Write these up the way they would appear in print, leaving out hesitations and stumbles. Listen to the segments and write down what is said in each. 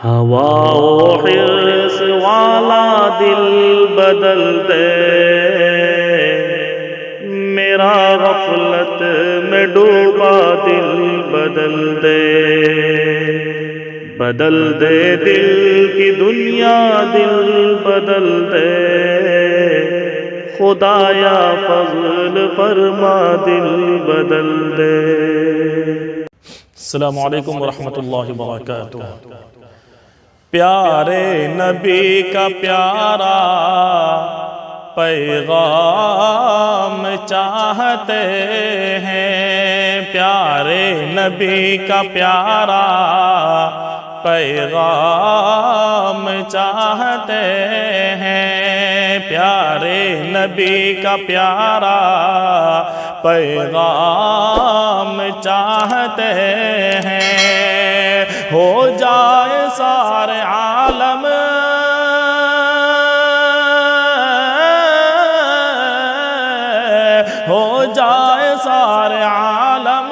ہوا و حرص والا دل بدل دے، میرا غفلت میں ڈوبا دل بدل دے، بدل دے دل کی دنیا دل بدل دے، خدایا فضل فرما دل بدل دے۔ السلام علیکم ورحمۃ اللہ وبرکاتہ۔ پیارے نبی کا پیارا پیغام چاہتے ہیں، پیارے نبی کا پیارا پیغام چاہتے ہیں، پیارے نبی کا پیارا پیغام چاہتے ہیں، ہو جائے سارے عالم ہو جائے سارے عالم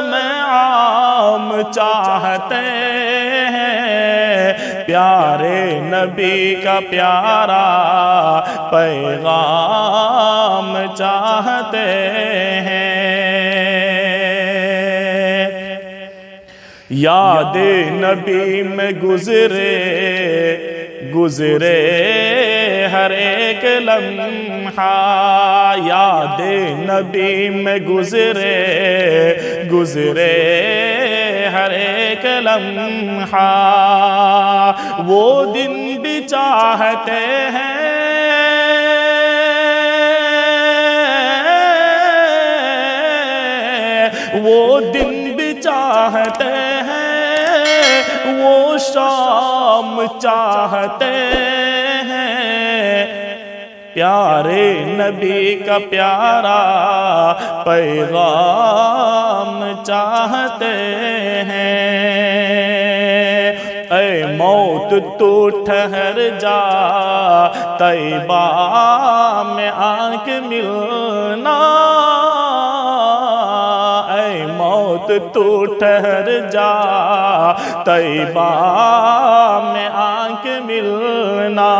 میں عام چاہتے ہیں، پیارے نبی کا پیارا پیغام چاہتے ہیں۔ یاد نبی میں گزرے ہر ایک لمحہ، یاد نبی میں گزرے ہر ایک لمحہ، وہ دن بھی چاہتے ہیں وہ دن بھی چاہتے ہیں، وہ شام چاہتے ہیں، پیارے نبی کا پیارا پیغام چاہتے ہیں۔ اے موت تو ٹھہر جا طیبہ میں آ کے ملنا، اے موت تو ٹھہر جا طیبہ میں آ کے ملنا،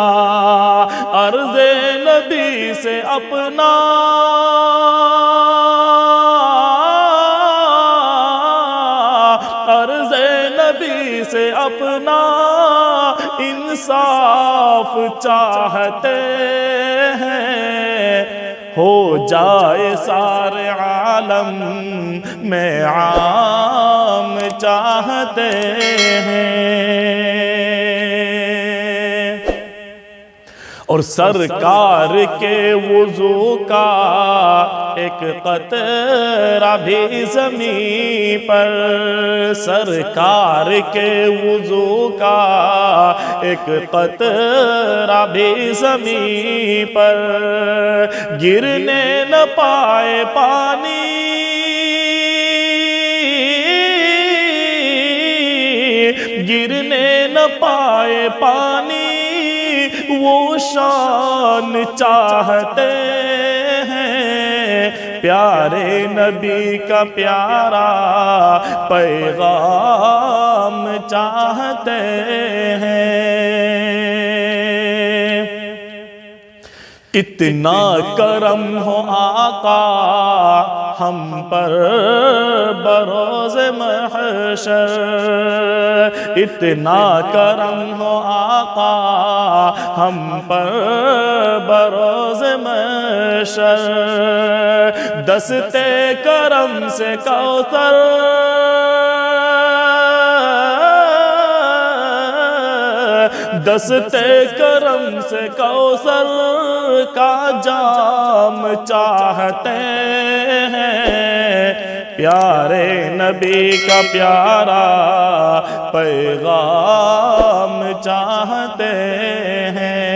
عرض نبی سے اپنا عرض نبی سے اپنا انصاف چاہتے ہیں، ہو جائے سارے عالم میں عام چاہتے ہیں، اور سرکار کے وضو کا ایک قطرہ بھی زمین پر، سرکار کے وضو کا ایک قطرہ بھی زمین پر، گرنے نہ پائے پانی گرنے نہ پائے پانی، وہ شان چاہتے ہیں، پیارے نبی کا پیارا پیغام چاہتے ہیں۔ اتنا کرم ہو آقا ہم پر بروز محشر، اتنا کرم ہو آقا ہم پر بروز محشر، دستے کرم سے کوثر دستے کرم سے کوثر کا جام چاہتے ہیں، پیارے نبی کا پیارا پیغام چاہتے ہیں،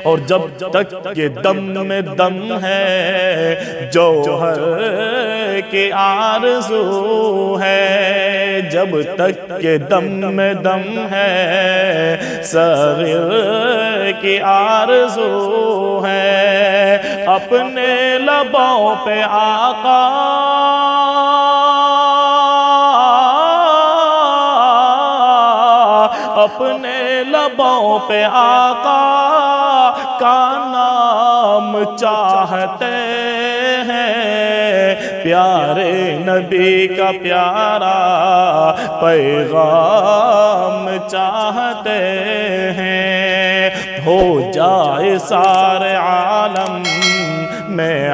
اور جب تک کہ دم میں دم ہے جوہر کی آرزو ہے، جب تک کہ دم میں دم ہے صغیر کی آرزو ہے، اپنے لبوں پہ آقا اپنے لبوں پہ آقا کا نام چاہتے ہیں، پیارے نبی کا پیارا پیغام چاہتے ہیں، ہو جائے سارے عالم میں